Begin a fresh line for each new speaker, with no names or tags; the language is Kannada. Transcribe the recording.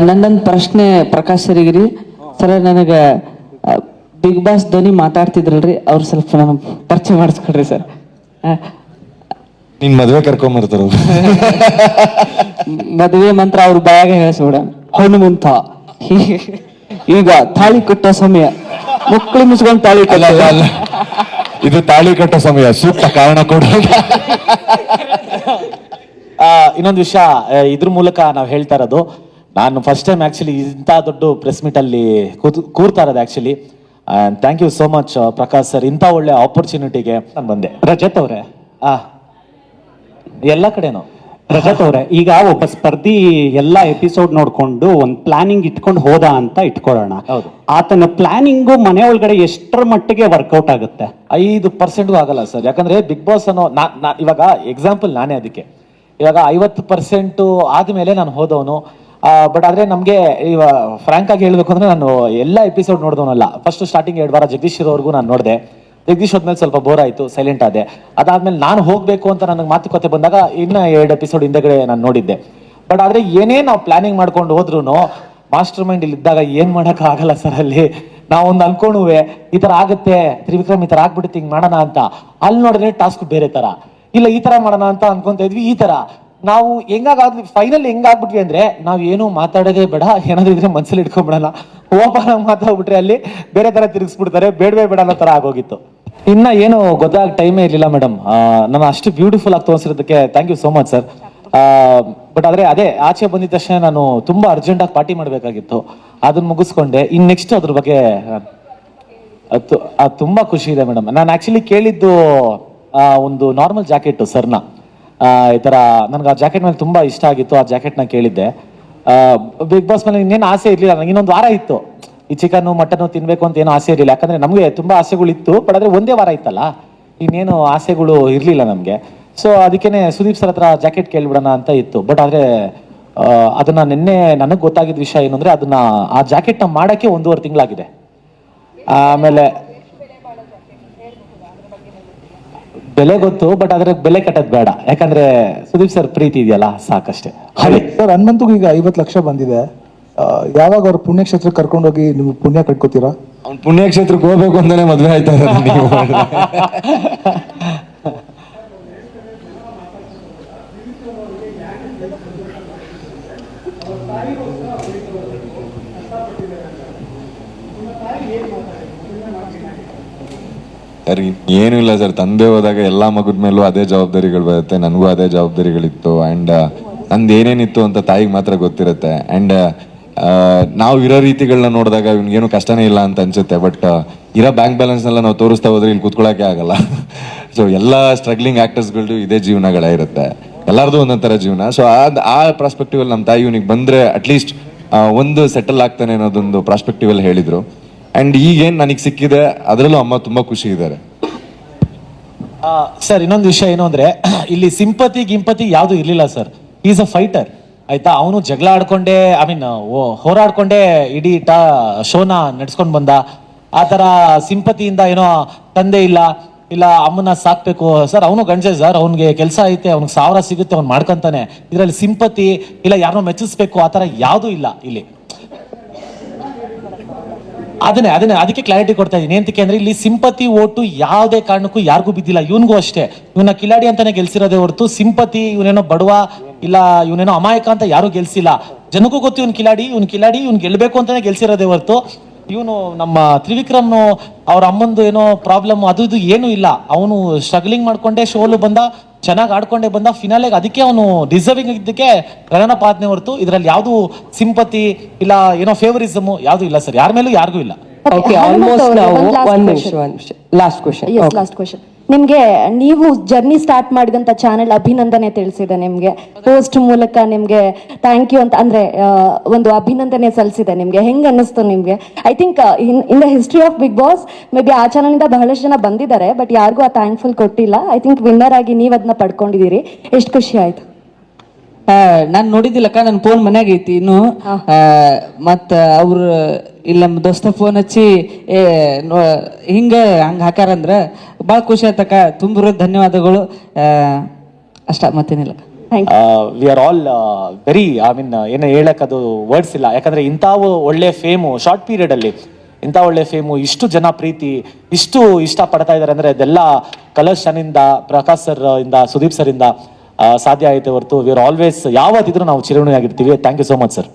ನನ್ನೊಂದು ಪ್ರಶ್ನೆ ಪ್ರಕಾಶ್ ಸರಿಗಿರಿ ಸರ್. ನನಗೆ ಬಿಗ್ ಬಾಸ್ ಧ್ವನಿ ಮಾತಾಡ್ತಿದ್ರಲ್ರಿ, ಅವ್ರು ಸ್ವಲ್ಪ ನನಗೆ ಪರಿಚಯ ಮಾಡಿಸ್ಕೊಡ್ರಿ ಸರ್.
ನಿನ್ ಮದ್ವೆ ಕರ್ಕೊಂಬರ್ತಾರ
ಮದುವೆ ಮಂತ್ರ ಅವ್ರ ಬಾಯಾಗ ಹೇಳಿಸ್ಬಿಡ. ಹನುಮಂತ ಈಗ ತಾಳಿ ಕಟ್ಟೋ ಸಮಯ, ಮಕ್ಕಳು ಮುಚ್ಕೊಂಡು ತಾಳಿ
ಅಲ್ಲ, ಇದು ತಾಳಿ ಕಟ್ಟೋ ಸಮಯ, ಸೂಕ್ತ ಕಾರಣ ಕೊಡ.
ಇನ್ನೊಂದು ವಿಷಯ ಇದ್ರ ಮೂಲಕ ನಾವು ಹೇಳ್ತಾ ಇರೋದು, ನಾನು ಫಸ್ಟ್ ಟೈಮ್ ಆಕ್ಚುಲಿ ಇಂಥ ದೊಡ್ಡ ಪ್ರೆಸ್ ಮೀಟ್ ಅಲ್ಲಿ ಕೂರ್ತಾ ಇರೋದು actually. Thank you so much Prakash sir, ಇಂಥ ಒಳ್ಳೆ ಆಪರ್ಚುನಿಟಿಗೆ ನಾನು ಬಂದೆ.
ರಜತ್ ಅವರೇ,
ಎಲ್ಲ ಕಡೆನೂ
ರಜತ್ ಅವರೇ, ಈಗ ಒಬ್ಬ ಸ್ಪರ್ಧಿ ಎಲ್ಲ ಎಪಿಸೋಡ್ ನೋಡ್ಕೊಂಡು ಒಂದು ಪ್ಲಾನಿಂಗ್ ಇಟ್ಕೊಂಡು ಹೋದ ಅಂತ ಇಟ್ಕೊಳ್ಳೋಣ.
ಹೌದು.
ಆತನ ಪ್ಲಾನಿಂಗು ಮನೆ ಒಳಗಡೆ ಎಷ್ಟರ ಮಟ್ಟಿಗೆ ವರ್ಕೌಟ್ ಆಗುತ್ತೆ?
5% ಆಗಲ್ಲ ಸರ್. ಯಾಕಂದ್ರೆ ಬಿಗ್ ಬಾಸ್ ಅನ್ನೋ ಇವಾಗ ಎಕ್ಸಾಂಪಲ್ ನಾನೇ ಅದಕ್ಕೆ. ಇವಾಗ 50% ಆದ್ಮೇಲೆ ನಾನು ಹೋದವನು. ಬಟ್ ಆದ್ರೆ ನಮ್ಗೆ ಇವಾಗ ಫ್ರಾಂಕ್ ಆಗಿ ಹೇಳ್ಬೇಕು ಅಂದ್ರೆ, ನಾನು ಎಲ್ಲ ಎಪಿಸೋಡ್ ನೋಡಿದವನಲ್ಲ. ಫಸ್ಟ್ ಸ್ಟಾರ್ಟಿಂಗ್ 2 ವಾರ ಜಗದೀಶ್ ಇರೋವರೆಗೂ ನಾನು ನೋಡಿದೆ. ಜಗದೀಶ್ ಹೋದ್ಮೇಲೆ ಸ್ವಲ್ಪ ಬೋರ್ ಆಯ್ತು, ಸೈಲೆಂಟ್ ಆದೆ. ಅದಾದ್ಮೇಲೆ ನಾನು ಹೋಗ್ಬೇಕು ಅಂತ ನನಗೆ ಮಾತುಕತೆ ಬಂದಾಗ ಇನ್ನ 2 ಎಪಿಸೋಡ್ ಹಿಂದೆಗಡೆ ನಾನು ನೋಡಿದ್ದೆ. ಬಟ್ ಆದ್ರೆ ಏನೇ ನಾವು ಪ್ಲಾನಿಂಗ್ ಮಾಡ್ಕೊಂಡು ಹೋದ್ರು ಮಾಸ್ಟರ್ ಮೈಂಡ್ ಇಲ್ಲಿ ಇದ್ದಾಗ ಏನ್ ಮಾಡಕ್ ಆಗಲ್ಲ ಸರ್. ಅಲ್ಲಿ ನಾವೊಂದು ಅನ್ಕೊಂಡುವೆ ಈ ತರ ಆಗುತ್ತೆ, ತ್ರಿವಿಕ್ರಮ್ ಈ ತರ ಆಗ್ಬಿಡುತ್ತೆ, ಹಿಂಗ್ ಮಾಡೋಣ ಅಂತ. ಅಲ್ಲಿ ನೋಡಿದ್ರೆ ಟಾಸ್ಕ್ ಬೇರೆ ತರ, ಇಲ್ಲ ಈ ತರ ಮಾಡೋಣ ಅಂತ ಅನ್ಕೊಂತ ಇದ್ವಿ. ಈ ತರ ನಾವು ಹೆಂಗಾಗ್ಲಿ ಫೈನಲ್ ಹೆಂಗಾಗ್ಬಿಟ್ವಿ ಅಂದ್ರೆ, ನಾವ್ ಏನು ಮಾತಾಡೋದೇ ಬೇಡ, ಏನಾದ್ರು ಇದ್ರೆ ಮನ್ಸಲ್ಲಿ ಇಟ್ಕೊಂಡ್ಬಿಡೋಣ, ಓಪನ್ ಆಗಿ ಮಾತಾಡ್ಬಿಟ್ರೆ ಅಲ್ಲಿ ಬೇರೆ ತರ ತಿರುಗಿಸ್ಬಿಡ್ತಾರೆ, ಬೇಡವೇ ಬೇಡ ಅನ್ನೋ ತರ ಆಗೋಗಿತ್ತು. ಇನ್ನ ಏನು ಗೊತ್ತಾಗ ಟೈಮೇ ಇರ್ಲಿಲ್ಲ ಮೇಡಮ್. ನಾನು ಅಷ್ಟು ಬ್ಯೂಟಿಫುಲ್ ಆಗಿ ತೋರಿಸಿರೋದಕ್ಕೆ thank you so much sir. But ಆದ್ರೆ ಅದೇ ಆಚೆ ಬಂದಿದ ತಕ್ಷಣ ನಾನು ತುಂಬಾ ಅರ್ಜೆಂಟ್ ಆಗಿ ಪಾರ್ಟಿ ಮಾಡ್ಬೇಕಾಗಿತ್ತು, ಅದನ್ನ ಮುಗಿಸ್ಕೊಂಡೆ. ಇನ್ ನೆಕ್ಸ್ಟ್ ಅದ್ರ ಬಗ್ಗೆ ತುಂಬಾ ಖುಷಿ ಇದೆ ಮೇಡಮ್. ನಾನು ಆಕ್ಚುಲಿ ಕೇಳಿದ್ದು ಒಂದು ನಾರ್ಮಲ್ ಜಾಕೆಟ್ ಸರ್ನ, ಈ ತರ ನನ್ಗೆ ಆ ಜಾಕೆಟ್ ಮೇಲೆ ತುಂಬಾ ಇಷ್ಟ ಆಗಿತ್ತು. ಆ ಜಾಕೆಟ್ ನ ಕೇಳಿದ್ದೆ. ಬಿಗ್ ಬಾಸ್ ಮೇಲೆ ಇನ್ನೇನು ಆಸೆ ಇರ್ಲಿಲ್ಲ ನನಗೆ. ಇನ್ನೊಂದು ವಾರ ಇತ್ತು, ಈ ಚಿಕನ್ ಮಟನ್ ತಿನ್ಬೇಕು ಅಂತ ಏನೋ ಆಸೆ ಇರಲಿಲ್ಲ. ಯಾಕಂದ್ರೆ ನಮಗೆ ತುಂಬಾ ಆಸೆಗಳಿತ್ತು, ಬಟ್ ಆದ್ರೆ ಒಂದೇ ವಾರ ಇತ್ತಲ್ಲ, ಇನ್ನೇನು ಆಸೆಗಳು ಇರ್ಲಿಲ್ಲ ನಮ್ಗೆ. ಸೊ ಅದಕ್ಕೇನೆ ಸುದೀಪ್ ಸರ್ ಹತ್ರ ಜಾಕೆಟ್ ಕೇಳ್ಬಿಡೋಣ ಅಂತ ಇತ್ತು. ಬಟ್ ಆದ್ರೆ ಅದನ್ನ ನಿನ್ನೆ ನನಗೆ ಗೊತ್ತಾಗಿದ್ದ ವಿಷಯ ಏನು ಅಂದ್ರೆ, ಅದನ್ನ ಆ ಜಾಕೆಟ್ ನ ಮಾಡಕ್ಕೆ 1.5 ತಿಂಗಳಾಗಿದೆ. ಆಮೇಲೆ ಬೆಲೆ ಗೊತ್ತು, ಬಟ್ ಅದ್ರ ಬೆಲೆ ಕಟ್ಟದ್ ಬೇಡ, ಯಾಕಂದ್ರೆ ಸುದೀಪ್ ಸರ್ ಪ್ರೀತಿ ಇದೆಯಲ್ಲ ಸಾಕಷ್ಟೇ.
ಸರ್ ಹನುಮಂತಗೂ ಈಗ 50 ಲಕ್ಷ ಬಂದಿದೆ. ಯಾವಾಗ ಅವ್ರ ಪುಣ್ಯಕ್ಷೇತ್ರಕ್ಕೆ ಕರ್ಕೊಂಡೋಗಿ ನೀವು ಪುಣ್ಯ ಕಟ್ಕೋತೀರಾ?
ಅವ್ನು ಪುಣ್ಯಕ್ಷೇತ್ರಕ್ಕೆ ಹೋಗ್ಬೇಕು ಅಂತಾನೆ ಮದ್ವೆ ಆಯ್ತಾ ನೀವು. ಸರ್ ಏನು ಇಲ್ಲ ಸರ್, ತಂದೆ ಹೋದಾಗ ಎಲ್ಲಾ ಮಗದ ಮೇಲೂ ಅದೇ ಜವಾಬ್ದಾರಿಗಳು ಬರುತ್ತೆ, ನನಗೂ ಅದೇ ಜವಾಬ್ದಾರಿಗಳಿತ್ತು. ಅಂಡ್ ನಂದು ಏನೇನಿತ್ತು ಅಂತ ತಾಯಿಗೆ ಮಾತ್ರ ಗೊತ್ತಿರುತ್ತೆ. ಅಂಡ್ ನಾವು ಇರೋ ರೀತಿಗಳನ್ನ ನೋಡಿದಾಗ ಇವ್ನಿಗೇನು ಕಷ್ಟನೇ ಇಲ್ಲ ಅಂತ ಅನ್ಸುತ್ತೆ. ಬಟ್ ಇರೋ ಬ್ಯಾಂಕ್ ಬ್ಯಾಲೆನ್ಸ್ ಎಲ್ಲ ನಾವು ತೋರಿಸ್ತಾ ಹೋದ್ರೆ ಇಲ್ಲಿ ಕುತ್ಕೊಳ್ಳೋಕೆ ಆಗಲ್ಲ. ಸೊ ಎಲ್ಲ ಸ್ಟ್ರಗ್ಲಿಂಗ್ ಆಕ್ಟರ್ಸ್ಗಳು ಇದೇ ಜೀವನಗಳೇ ಇರುತ್ತೆ, ಎಲ್ಲರದು ಒಂದೊಂಥರ ಜೀವನ. ಸೊ ಆ ಪ್ರಾಸ್ಪೆಕ್ಟಿವ್ ಅಲ್ಲಿ ನಮ್ಮ ತಾಯಿ ಇವನಿಗೆ ಬಂದ್ರೆ ಅಟ್ಲೀಸ್ಟ್ ಒಂದು ಸೆಟಲ್ ಆಗ್ತಾನೆ ಅನ್ನೋದೊಂದು ಪ್ರಾಸ್ಪೆಕ್ಟಿವ್ ಅಲ್ಲಿ ಹೇಳಿದ್ರು. ಅಂಡ್ ಈಗೇನ್ ನನಗೆ ಸಿಕ್ಕಿದೆ ಅದರಲ್ಲೂ ಅಮ್ಮ ತುಂಬಾ ಖುಷಿ ಇದ್ದಾರೆ.
ಸರ್ ಇನ್ನೊಂದು ವಿಷಯ ಏನು ಅಂದ್ರೆ, ಇಲ್ಲಿ ಸಿಂಪತಿ ಗಿಂಪತಿ ಯಾವುದು ಇರ್ಲಿಲ್ಲ ಸರ್. ಈಸ್ ಅ ಫೈಟರ್, ಆಯ್ತಾ. ಅವನು ಜಗಳ ಆಡ್ಕೊಂಡೆ, ಐ ಮೀನ್ ಹೋರಾಡ್ಕೊಂಡೆ ಇಡೀ ಶೋನ ನಡ್ಸ್ಕೊಂಡ್ ಬಂದ. ಆ ತರ ಸಿಂಪತಿಯಿಂದ ಏನೋ ತಂದೆ ಇಲ್ಲ ಅಮ್ಮನ ಸಾಕ್ಬೇಕು ಸರ್. ಅವನು ಗಂಜೆ ಸರ್, ಅವ್ನಿಗೆ ಕೆಲಸ ಐತೆ, ಅವ್ನಿಗೆ 1000 ಸಿಗುತ್ತೆ, ಅವ್ನು ಮಾಡ್ಕೊಂತಾನೆ. ಇದರಲ್ಲಿ ಸಿಂಪತಿ ಇಲ್ಲ ಯಾರನ್ನೋ ಮೆಚ್ಚಿಸ್ಬೇಕು ಆ ತರ ಯಾವ್ದು ಇಲ್ಲ ಇಲ್ಲಿ. ಅದಕ್ಕೆ ಕ್ಲಾರಿಟಿ ಕೊಡ್ತಾ ಇದೀನಿ. ಏನಂತಕ್ಕೆ ಅಂದ್ರೆ, ಇಲ್ಲಿ ಸಿಂಪತಿ ಓಟು ಯಾವುದೇ ಕಾರಣಕ್ಕೂ ಯಾರಿಗೂ ಬಿದ್ದಿಲ್ಲ. ಇವನ್ಗೂ ಅಷ್ಟೇ, ಇವನ ಕಿಲಾಡಿ ಅಂತಾನೆ ಗೆಲ್ಸಿರೋದೇ ಹೊರತು ಸಿಂಪತಿ ಇವನೇನೋ ಬಡವ ಇಲ್ಲ ಇವನೇನೋ ಅಮಾಯಕ ಅಂತ ಯಾರು ಗೆಲ್ಸಿಲ್ಲ. ಜನಕ್ಕೂ ಗೊತ್ತು ಇವನ್ ಕಿಲಾಡಿ ಇವ್ನ್ ಗೆಲ್ಬೇಕು ಅಂತಾನೆ ಗೆಲ್ಸಿರೋದೇ ಹೊರತು ಇವನು ನಮ್ಮ ತ್ರಿವಿಕ್ರಮ್ ಅವ್ರ ಅಮ್ಮಂದು ಏನೋ ಪ್ರಾಬ್ಲಮ್ ಅದು ಇದು ಏನು ಇಲ್ಲ. ಅವನು ಸ್ಟ್ರಗ್ಲಿಂಗ್ ಮಾಡ್ಕೊಂಡೆ ಶೋಲು ಬಂದ, ಚೆನ್ನಾಗಿ ಆಡ್ಕೊಂಡೆ ಬಂದ ಫಿನಾಲೆಗೆ. ಅದಕ್ಕೆ ಅವನು ಡಿಸರ್ವಿಂಗ್ ಇದ್ದಕ್ಕೆ ಗಗನ ಪಾದನೆ ಹೊರತು ಇದರಲ್ಲಿ ಯಾವ್ದು ಸಿಂಪತಿ ಇಲ್ಲ ಏನೋ ಫೇವರಿಸಮ್ ಯಾವ್ದು ಇಲ್ಲ ಸರ್, ಯಾರ ಮೇಲೂ ಯಾರಿಗೂ ಇಲ್ಲ.
Last question.
ನಿಮ್ಗೆ ನೀವು ಜರ್ನಿ ಸ್ಟಾರ್ಟ್ ಮಾಡಿದಂತ ಚಾನೆಲ್ ಅಭಿನಂದನೆ ತಿಳಿಸಿದೆ ನಿಮ್ಗೆ, ಪೋಸ್ಟ್ ಮೂಲಕ ನಿಮ್ಗೆ ಥ್ಯಾಂಕ್ ಯು ಅಂತ ಅಂದ್ರೆ ಒಂದು ಅಭಿನಂದನೆ ಸಲ್ಲಿಸಿದೆ ನಿಮ್ಗೆ. ಹೆಂಗ್ ಅನ್ನಿಸ್ತು ನಿಮ್ಗೆ? I think in the history of Bigg Boss maybe ಆ ಚಾನಲ್ ಇಂದ ಬಹಳಷ್ಟು ಜನ ಬಂದಿದ್ದಾರೆ, ಬಟ್ ಯಾರಿಗೂ ಆ ಥ್ಯಾಂಕ್ಫುಲ್ ಕೊಟ್ಟಿಲ್ಲ. ಐ ಥಿಂಕ್ ವಿನ್ನರ್ ಆಗಿ ನೀವ್ ಅದನ್ನ ಪಡ್ಕೊಂಡಿದ್ದೀರಿ. ಎಷ್ಟು ಖುಷಿ ಆಯ್ತು.
ನಾನು ನೋಡಿದ್ದಿಲ್ಲಕ್ಕ, ನನ್ನ ಫೋನ್ ಮನ್ಯಾಗ ಐತಿ ಇನ್ನು. ಮತ್ತ ಅವ್ರು ಇಲ್ಲ ನಮ್ಮ ದೋಸ್ತ ಫೋನ್ ಹಚ್ಚಿ ಹಂಗ ಹಾಕಾರಂದ್ರ ಭಾಳ ಖುಷಿ ಆಯ್ತಕ್ಕ. ತುಂಬ ಧನ್ಯವಾದಗಳು ಅಷ್ಟ, ಮತ್ತೇನಿಲ್ಲ.
We are all very I mean ಏನು ಹೇಳಕ್ ಅದು ವರ್ಡ್ಸ್ ಇಲ್ಲ. ಯಾಕಂದ್ರೆ ಇಂಥ ಒಳ್ಳೆ ಫೇಮು ಶಾರ್ಟ್ ಪೀರಿಯಡ್ ಅಲ್ಲಿ ಇಂಥ ಒಳ್ಳೆ ಫೇಮು, ಇಷ್ಟು ಜನ ಪ್ರೀತಿ, ಇಷ್ಟು ಇಷ್ಟ ಪಡ್ತಾ ಇದ್ದಾರೆ ಅಂದ್ರೆ ಅದೆಲ್ಲ ಕಲರ್ಸ್ ಶನಿಂದ, ಪ್ರಕಾಶ್ ಸರ್ ಇಂದ, ಸುದೀಪ್ ಸರ್ ಇಂದ ಸಾಧ್ಯ ಆಯ್ತು ಹೊರತು ವಿ ಆರ್ ಆಲ್ವೇಸ್ ಯಾವತ್ತಿದ್ರು ನಾವು ಚಿರಋಣಿಯಾಗಿರ್ತೀವಿ. Thank you so much sir.